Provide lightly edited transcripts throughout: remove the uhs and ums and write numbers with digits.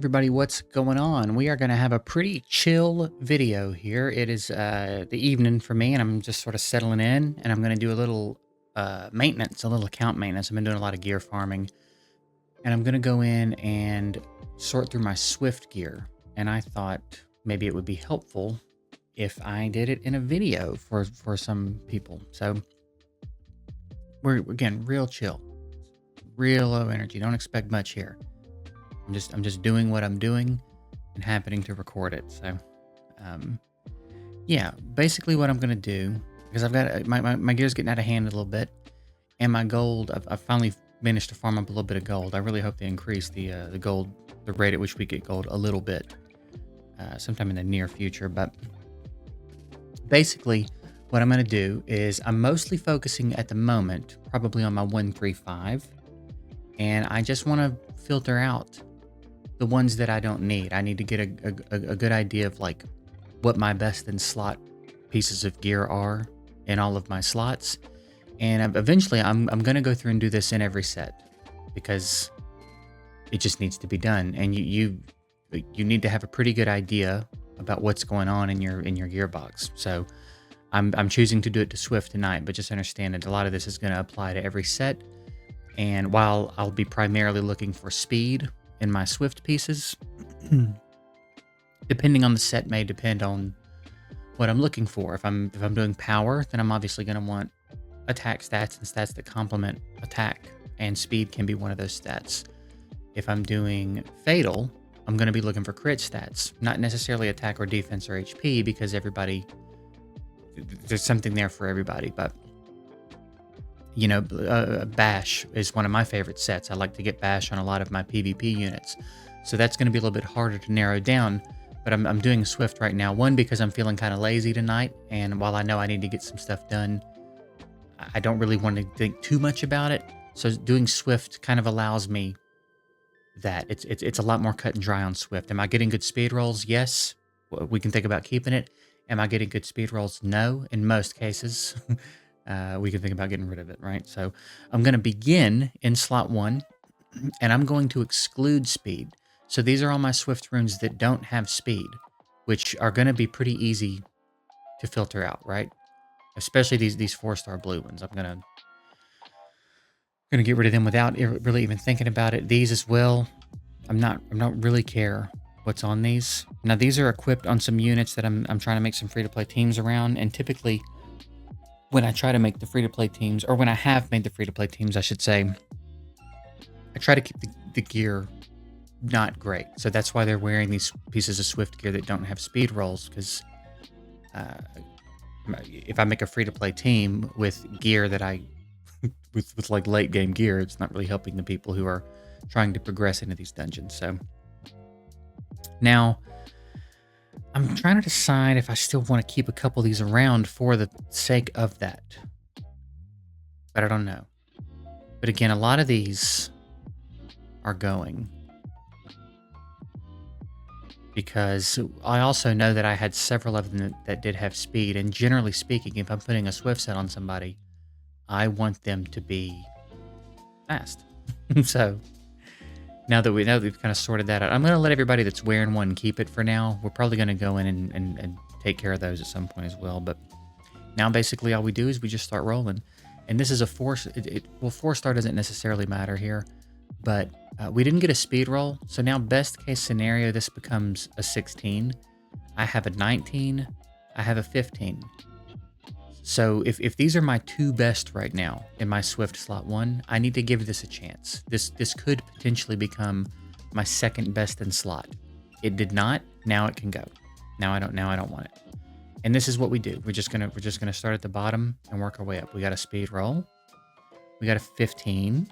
Everybody, what's going on? We are going to have a pretty chill video here. It is the evening for me, and I'm just sort of settling in, and I'm going to do a little maintenance, a little account maintenance. I've been doing a lot of gear farming, and I'm going to go in and sort through my Swift gear. And I thought maybe it would be helpful if I did it in a video for some people. So we're again real chill, real low energy. Don't expect much here. I'm just doing what I'm doing and happening to record it. So, um, yeah, basically what I'm gonna do, because I've got my gear's getting out of hand a little bit, and my gold, I've finally managed to farm up a little bit of gold. I really hope they increase the gold, the rate at which we get gold a little bit, sometime in the near future. But basically, what I'm gonna do is I'm mostly focusing at the moment, probably on my 135, and I just want to filter out the ones that I don't need. I need to get a good idea of like what my best in slot pieces of gear are in all of my slots. And eventually I'm going to go through and do this in every set because it just needs to be done. And you need to have a pretty good idea about what's going on in your gearbox. So I'm choosing to do it to Swift tonight, but just understand that a lot of this is going to apply to every set. And while I'll be primarily looking for speed in my Swift pieces, depending on the set may depend on what I'm looking for. If I'm doing power, then I'm obviously going to want attack stats and stats that complement attack, and speed can be one of those stats. If I'm doing fatal, I'm going to be looking for crit stats, not necessarily attack or defense or HP, because there's something there for everybody. But Bash is one of my favorite sets. I like to get Bash on a lot of my PvP units. So that's going to be a little bit harder to narrow down. But I'm doing Swift right now. One, because I'm feeling kind of lazy tonight. And while I know I need to get some stuff done, I don't really want to think too much about it. So doing Swift kind of allows me that. It's a lot more cut and dry on Swift. Am I getting good speed rolls? Yes. We can think about keeping it. Am I getting good speed rolls? No, in most cases. We can think about getting rid of it, right? So I'm going to begin in slot 1, and I'm going to exclude speed. So these are all my Swift runes that don't have speed, which are going to be pretty easy to filter out, right? Especially these 4-star blue ones. I'm going to get rid of them without really even thinking about it. These as well. I'm not really care what's on these. Now these are equipped on some units that I'm trying to make some free-to-play teams around, and typically when I try to make the free-to-play teams, or when I have made the free-to-play teams, I should say, I try to keep the gear not great. So that's why they're wearing these pieces of Swift gear that don't have speed rolls, because if I make a free-to-play team with gear that with like late-game gear, it's not really helping the people who are trying to progress into these dungeons. So now I'm trying to decide if I still want to keep a couple of these around for the sake of that. But I don't know. But again, a lot of these are going, because I also know that I had several of them that did have speed. And generally speaking, if I'm putting a Swift set on somebody, I want them to be fast. So now that we've kind of sorted that out, I'm going to let everybody that's wearing one keep it for now. We're probably going to go in and take care of those at some point as well. But now basically all we do is we just start rolling. And this is a 4-star doesn't necessarily matter here. But we didn't get a speed roll. So now best case scenario, this becomes a 16. I have a 19. I have a 15. So if these are my 2 best right now in my Swift slot 1, I need to give this a chance. This could potentially become my 2nd best in slot. It did not. Now it can go. Now I don't want it. And this is what we do. We're just gonna start at the bottom and work our way up. We got a speed roll. We got a 15.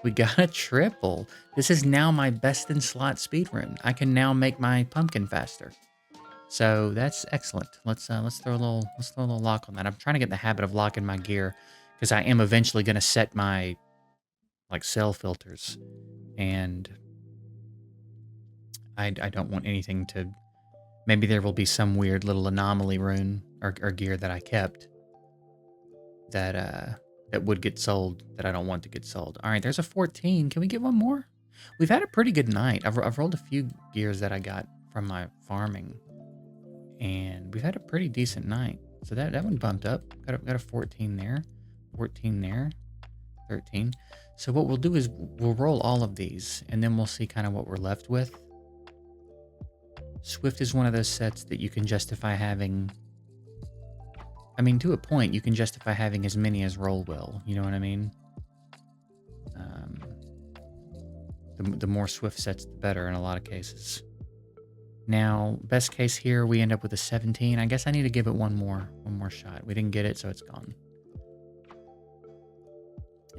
We got a triple. This is now my best in slot speed rune. I can now make my pumpkin faster. So that's excellent. Let's throw a little lock on that. I'm trying to get in the habit of locking my gear, because I am eventually going to set my cell filters, and I don't want anything to. Maybe there will be some weird little anomaly rune or gear that I kept that would get sold that I don't want to get sold. All right, there's a 14. Can we get one more? We've had a pretty good night. I've rolled a few gears that I got from my farming, and we've had a pretty decent night. So that one bumped up. Got a 14 there, 14 there, 13. So what we'll do is we'll roll all of these, and then we'll see kind of what we're left with. Swift is one of those sets that you can justify having. I mean, to a point, you can justify having as many as roll will. You know what I mean? The more Swift sets, the better in a lot of cases. Now, best case here, we end up with a 17. I guess I need to give it one more shot. We didn't get it, so it's gone.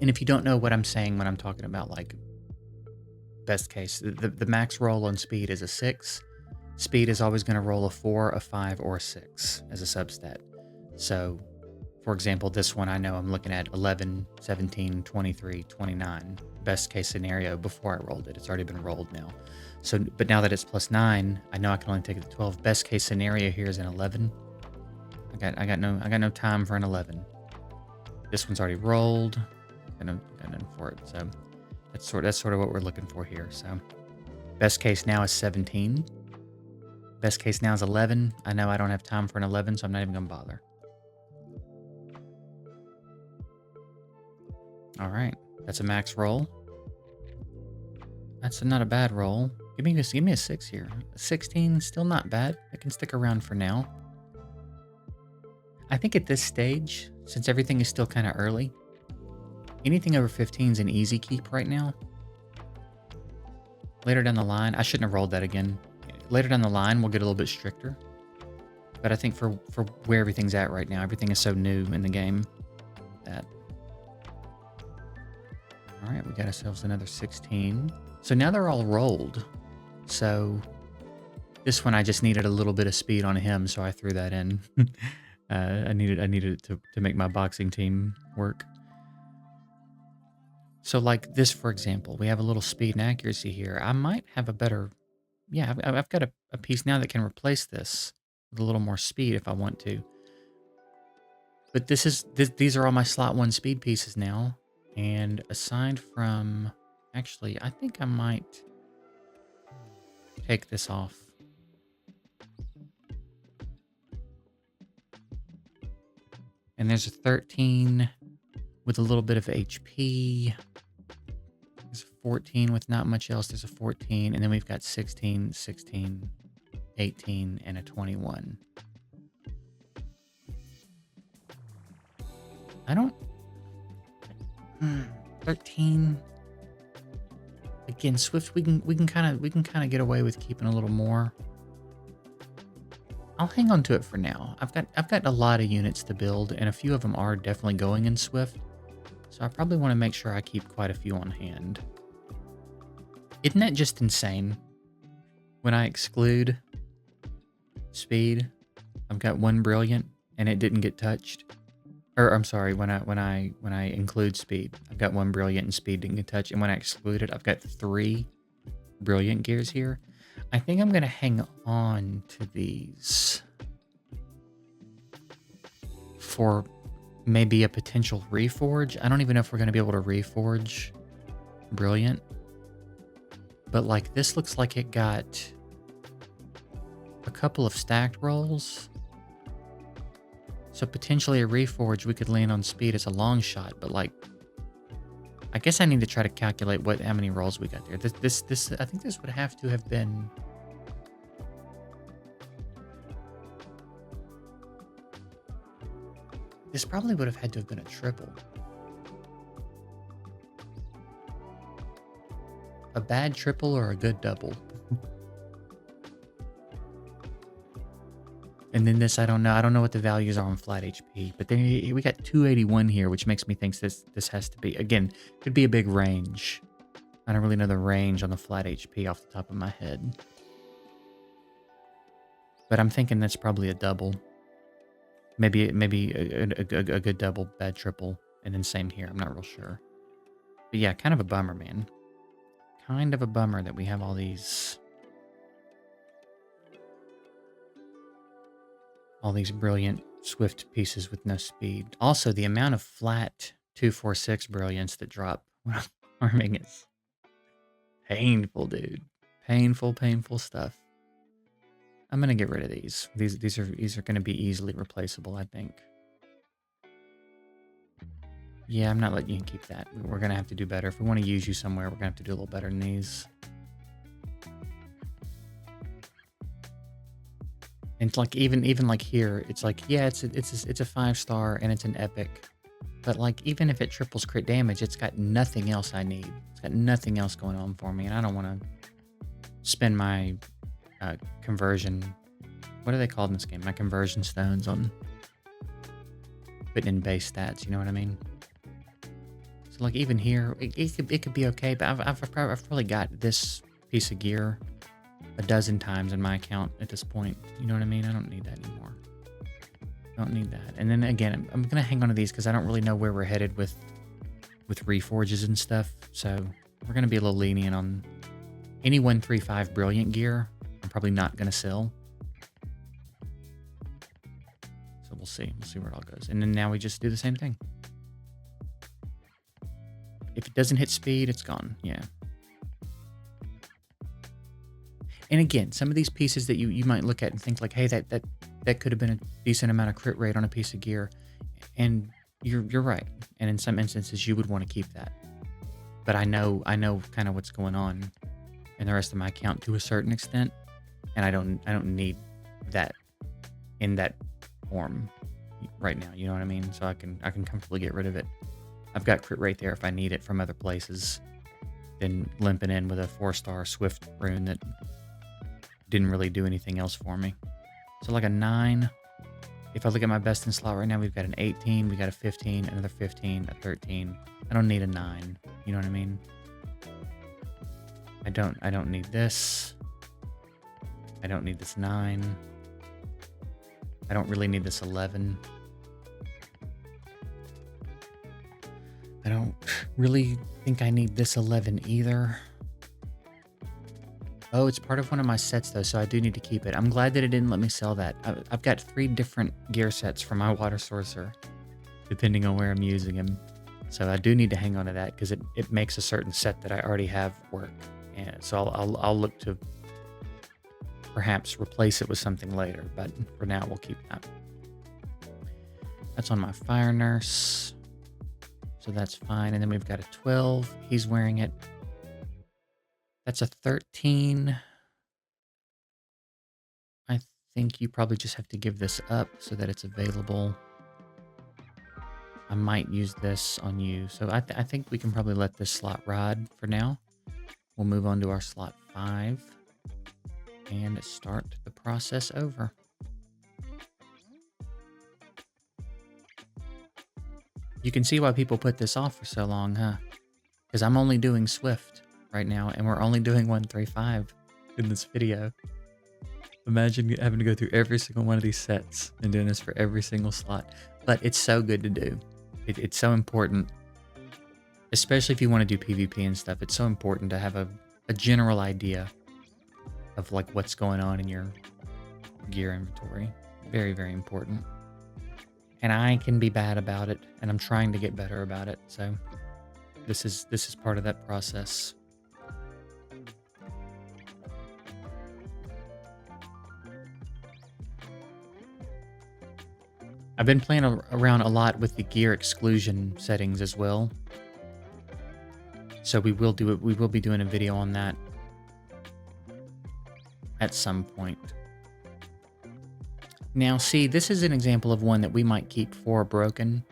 And if you don't know what I'm saying when I'm talking about like best case, the max roll on speed is a 6. Speed is always going to roll a 4, a 5, or a 6 as a substat. So, for example, this one I know I'm looking at 11, 17, 23, 29. Best case scenario before I rolled it. It's already been rolled now. So, but now that it's plus 9, I know I can only take it to 12. Best case scenario here is an 11. I got no time for an 11. This one's already rolled. Got none for it. So that's sort of what we're looking for here. So best case now is 17. Best case now is 11. I know I don't have time for an 11, so I'm not even gonna bother. All right, that's a max roll. That's not a bad roll. Give me a 6 here. A 16, still not bad. I can stick around for now. I think at this stage, since everything is still kind of early, anything over 15 is an easy keep right now. Later down the line, I shouldn't have rolled that again. Later down the line, we'll get a little bit stricter. But I think for where everything's at right now, everything is so new in the game that... All right, we got ourselves another 16. So now they're all rolled. So this one, I just needed a little bit of speed on him, so I threw that in. I needed it to make my boxing team work. So like this, for example, we have a little speed and accuracy here. I might have a better... Yeah, I've got a piece now that can replace this with a little more speed if I want to. But these are all my slot 1 speed pieces now. And aside from... Actually, I think I might take this off. And there's a 13 with a little bit of HP. There's a 14 with not much else. There's a 14. And then we've got 16, 16, 18, and a 21. I don't... 13... Again, Swift, we can kind of get away with keeping a little more. I'll hang on to it for now. I've got a lot of units to build, and a few of them are definitely going in Swift. So I probably want to make sure I keep quite a few on hand. Isn't that just insane? When I exclude speed, I've got 1 brilliant, and it didn't get touched. Or I'm sorry, when I include speed, I've got 1 brilliant and speed didn't get touched, and when I exclude it, I've got 3 brilliant gears here. I think I'm gonna hang on to these for maybe a potential reforge. I don't even know if we're gonna be able to reforge brilliant, but like this looks like it got a couple of stacked rolls. So potentially a reforge, we could land on speed as a long shot, but like, I guess I need to try to calculate how many rolls we got there. This I think this would have to have been... This probably would have had to have been a triple. A bad triple or a good double. And then this, I don't know. I don't know what the values are on flat HP. But then we got 281 here, which makes me think this has to be... Again, could be a big range. I don't really know the range on the flat HP off the top of my head. But I'm thinking that's probably a double. Maybe a good double, bad triple. And then same here. I'm not real sure. But yeah, kind of a bummer, man. Kind of a bummer that we have all these brilliant Swift pieces with no speed. Also, the amount of flat 246 brilliance that drop when I'm farming Painful, dude. Painful, painful stuff. I'm gonna get rid of these. These are gonna be easily replaceable, I think. Yeah, I'm not letting you keep that. We're gonna have to do better. If we want to use you somewhere, we're gonna have to do a little better than these. And like even like here, it's like, yeah, it's a 5-star and it's an epic. But like even if it triples crit damage, it's got nothing else I need. It's got nothing else going on for me, and I don't want to spend my conversion. What are they called in this game? My conversion stones on putting in base stats. You know what I mean? So like even here, it could be okay, but I've probably got this piece of gear a dozen times in my account at this point. You know what I mean? I don't need that anymore. Don't need that. And then again, I'm gonna hang on to these because I don't really know where we're headed with reforges and stuff. So we're gonna be a little lenient on any 135 brilliant gear. I'm probably not gonna sell. So we'll see. We'll see where it all goes. And then now we just do the same thing. If it doesn't hit speed, it's gone. Yeah. And again, some of these pieces that you might look at and think like, hey, that could have been a decent amount of crit rate on a piece of gear. And you're right. And in some instances you would want to keep that. But I know kind of what's going on in the rest of my account to a certain extent. And I don't need that in that form right now. You know what I mean? So I can comfortably get rid of it. I've got crit rate there if I need it from other places. Then limping in with a 4-star Swift rune that didn't really do anything else for me. So like a 9. If I look at my best in slot right now, we've got an 18, we got a 15, another 15, a 13. I don't need a 9. You know what I mean? I don't need this. I don't need this 9. I don't really need this 11. I don't really think I need this 11 either. Oh, it's part of one of my sets though, so I do need to keep it. I'm glad that it didn't let me sell that. I've got 3 different gear sets for my water sorcerer, depending on where I'm using him. So I do need to hang on to that because it makes a certain set that I already have work. And so I'll look to perhaps replace it with something later, but for now we'll keep that. That's on my fire nurse. So that's fine. And then we've got a 12. He's wearing it. That's a 13. I think you probably just have to give this up so that it's available. I might use this on you. So I think we can probably let this slot ride for now. We'll move on to our slot 5 and start the process over. You can see why people put this off for so long, huh? Because I'm only doing Swift right now, and we're only doing 135 in this video. Imagine having to go through every single one of these sets and doing this for every single slot. But it's so good to do. It's so important, especially if you want to do PvP and stuff. It's so important to have a general idea of like what's going on in your gear inventory. Very, very important. And I can be bad about it, and I'm trying to get better about it. So this is part of that process. I've been playing around a lot with the gear exclusion settings as well. So we will do it. We will be doing a video on that at some point. Now, see, this is an example of one that we might keep for broken,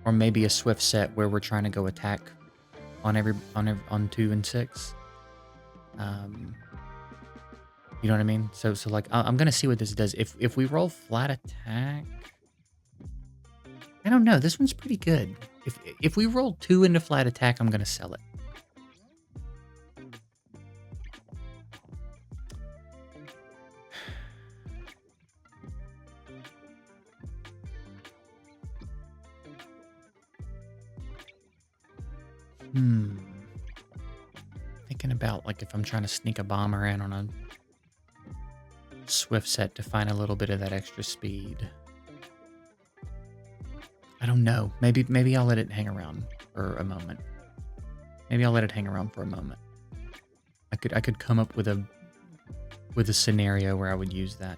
or maybe a Swift set where we're trying to go attack on 2 and 6. You know what I mean? So like I'm gonna see what this does. If we roll flat attack, I don't know. This one's pretty good. If we roll 2 into flat attack, I'm gonna sell it. Thinking about like if I'm trying to sneak a bomber in on a Swift set to find a little bit of that extra speed. I don't know. Maybe I'll let it hang around for a moment. I could come up with a scenario where I would use that.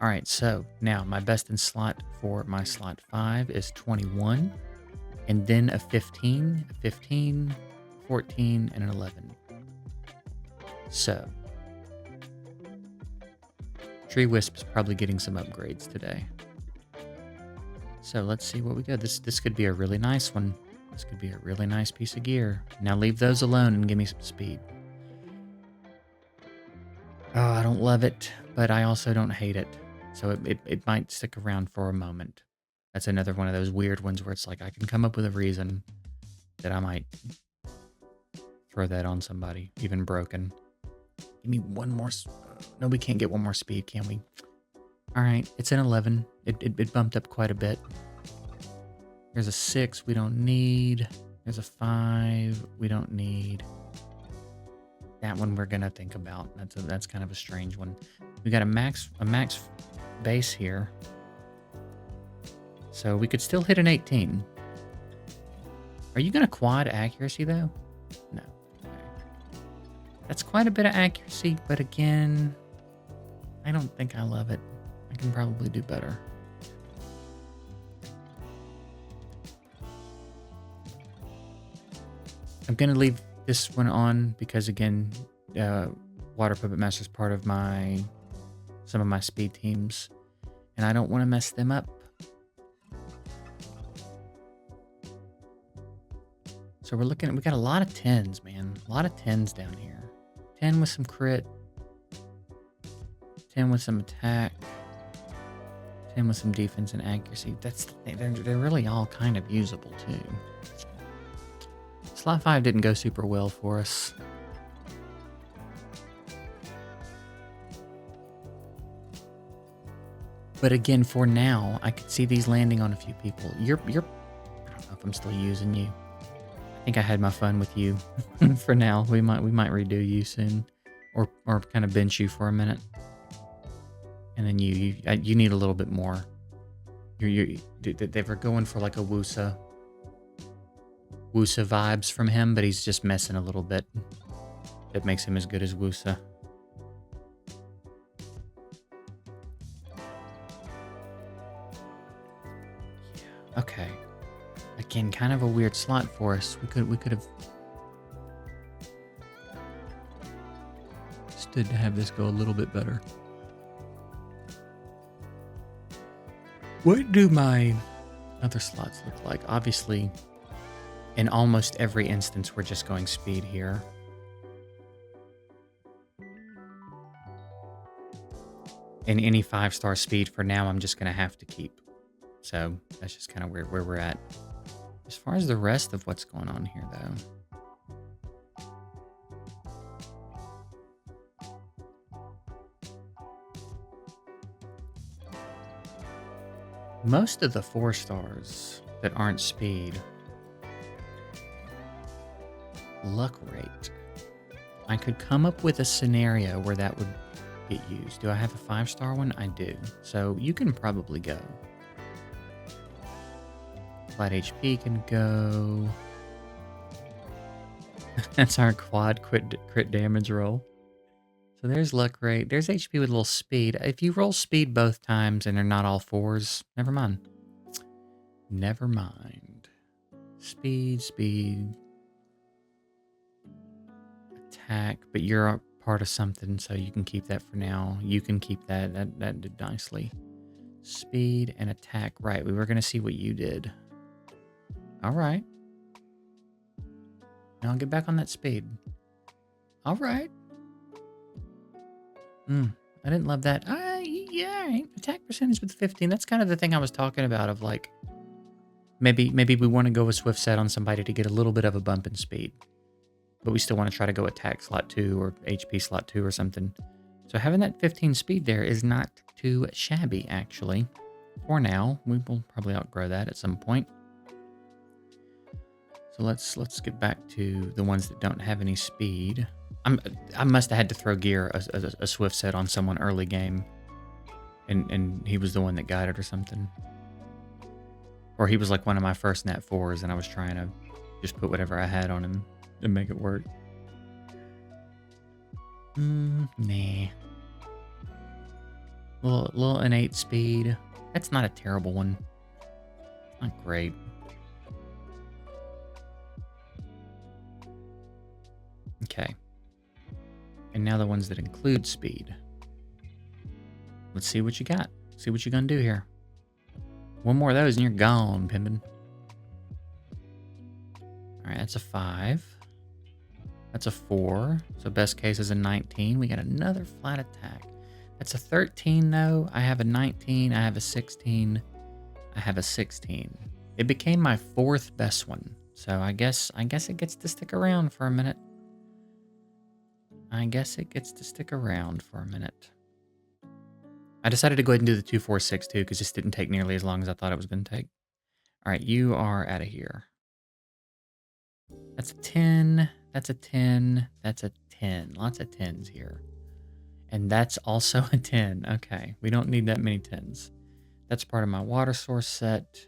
All right, so now my best in slot for my slot 5 is 21, and then a 15, 14, and an 11. So, Tree Wisp's probably getting some upgrades today. So let's see what we got. This could be a really nice one. This could be a really nice piece of gear. Now leave those alone and give me some speed. Oh, I don't love it, but I also don't hate it. So it might stick around for a moment. That's another one of those weird ones where it's like I can come up with a reason that I might throw that on somebody, even broken. Give me one more. No, we can't get one more speed, can we? All right, it's an 11. It bumped up quite a bit. There's a 6 we don't need. There's a 5 we don't need. That one we're gonna think about. That's kind of a strange one. We got a max base here, so we could still hit an 18. Are you gonna quad accuracy though? No. Okay. That's quite a bit of accuracy, but again, I don't think I love it. I can probably do better. I'm gonna leave this one on because again, Water Puppet Master is part of some of my speed teams, and I don't want to mess them up. So we got a lot of 10s, man. A lot of 10s down here. 10 with some crit, 10 with some attack, 10 with some defense and accuracy. That's the thing. They're really all kind of usable too. Slot 5 didn't go super well for us. But again, for now, I could see these landing on a few people. I don't know if I'm still using you. I think I had my fun with you for now. We might redo you soon, or kind of bench you for a minute, and then you need a little bit more. They were going for like a Wusa vibes from him, but he's just messing a little bit. That makes him as good as Wusa. Yeah, okay. Again, kind of a weird slot for us. We could have stood to have this go a little bit better. What do my other slots look like? Obviously, in almost every instance, we're just going speed here. In any 5-star speed for now, I'm just going to have to keep. So that's just kind of where we're at. As far as the rest of what's going on here, though. Most of the 4-stars that aren't speed, luck rate. I could come up with a scenario where that would get used. Do I have a 5-star one? I do. So you can probably go. Flat HP can go. That's our quad crit damage roll. So there's luck rate. There's HP with a little speed. If you roll speed both times and they're not all 4s, never mind. Never mind. Speed. Attack, but you're a part of something, so you can keep that for now. You can keep that. That did nicely. Speed and attack. Right, we were going to see what you did. All right. Now I'll get back on that speed. All right. I didn't love that. Yeah, all right. Attack percentage with 15. That's kind of the thing I was talking about of like, maybe we want to go with Swift Set on somebody to get a little bit of a bump in speed. But we still want to try to go attack slot 2 or HP slot 2 or something. So having that 15 speed there is not too shabby, actually. For now, we will probably outgrow that at some point. So let's get back to the ones that don't have any speed. I must have had to throw gear a Swift Set on someone early game, and he was the one that got it or something. Or he was like one of my first Nat 4s, and I was trying to just put whatever I had on him and make it work. Nah. Little innate speed. That's not a terrible one. Not great. Okay. And now the ones that include speed. Let's see what you got. See what you're gonna do here. One more of those and you're gone, Pimpin'. Alright, that's a 5. That's a 4. So best case is a 19. We got another flat attack. That's a 13 though. I have a 19. I have a 16. I have a 16. It became my 4th best one. So I guess it gets to stick around for a minute. I decided to go ahead and do the 2, 4, 6 too, because this didn't take nearly as long as I thought it was going to take. All right, you are out of here. That's a 10. That's a 10. That's a 10. Lots of 10s here. And that's also a 10. Okay, we don't need that many 10s. That's part of my water source set.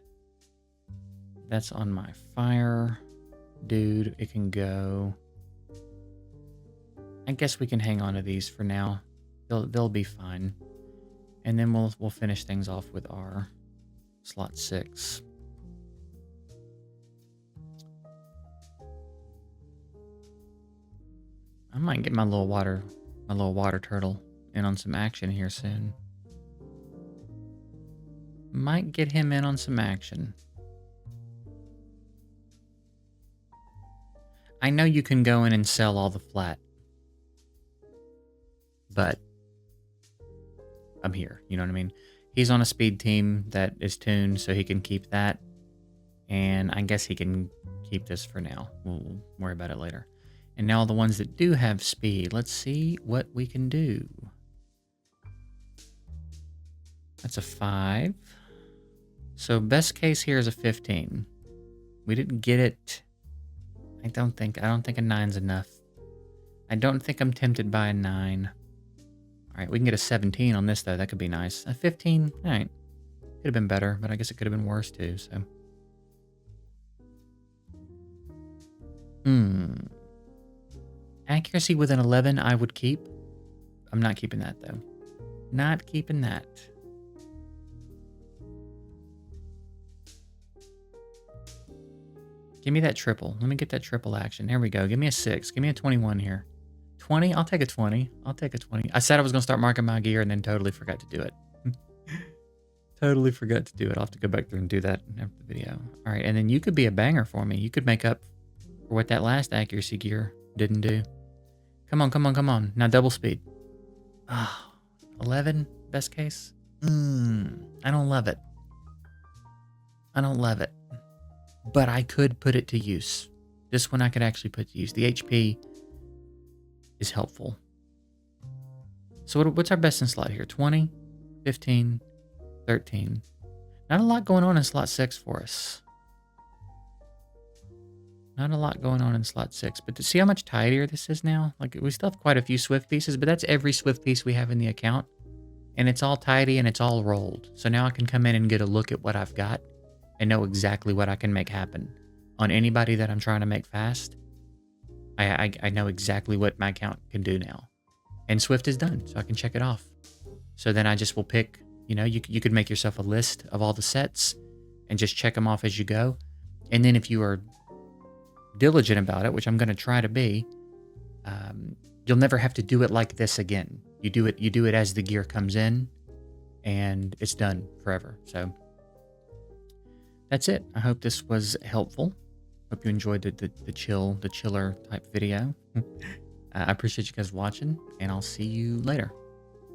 That's on my fire. Dude, it can go. I guess we can hang on to these for now. They'll be fine. And then we'll finish things off with our slot 6. I might get my little water turtle in on some action here soon. Might get him in on some action. I know you can go in and sell all the flat, but I'm here, you know what I mean? He's on a speed team that is tuned, so he can keep that. And I guess he can keep this for now. We'll worry about it later. And now the ones that do have speed, let's see what we can do. That's a 5. So best case here is a 15. We didn't get it. I don't think a 9's enough. I don't think I'm tempted by a 9. All right, we can get a 17 on this, though. That could be nice. A 15, all right. Could have been better, but I guess it could have been worse, too, so. Accuracy with an 11, I would keep. I'm not keeping that, though. Not keeping that. Give me that triple. Let me get that triple action. There we go. Give me a 6. Give me a 21 here. 20? I'll take a 20. I'll take a 20. I said I was going to start marking my gear and then totally forgot to do it. Totally forgot to do it. I'll have to go back through and do that after the video. All right, and then you could be a banger for me. You could make up for what that last accuracy gear didn't do. Come on, come on, come on. Now double speed. Oh, 11, best case. I don't love it. I don't love it. But I could put it to use. This one I could actually put to use. The HP is helpful. So what's our best in slot here? 20, 15, 13. Not a lot going on in slot 6 for us. Not a lot going on in slot 6. But to see how much tidier this is now? Like, we still have quite a few Swift pieces, but that's every Swift piece we have in the account. And it's all tidy and it's all rolled. So now I can come in and get a look at what I've got and know exactly what I can make happen. On anybody that I'm trying to make fast, I know exactly what my account can do now. And Swift is done, so I can check it off. So then I just will pick, you know, you could make yourself a list of all the sets and just check them off as you go. And then if you are diligent about it, which I'm going to try to be, you'll never have to do it like this again. You do it as the gear comes in, and it's done forever. So that's it. I hope this was helpful. Hope you enjoyed the chiller type video. I appreciate you guys watching, and I'll see you later.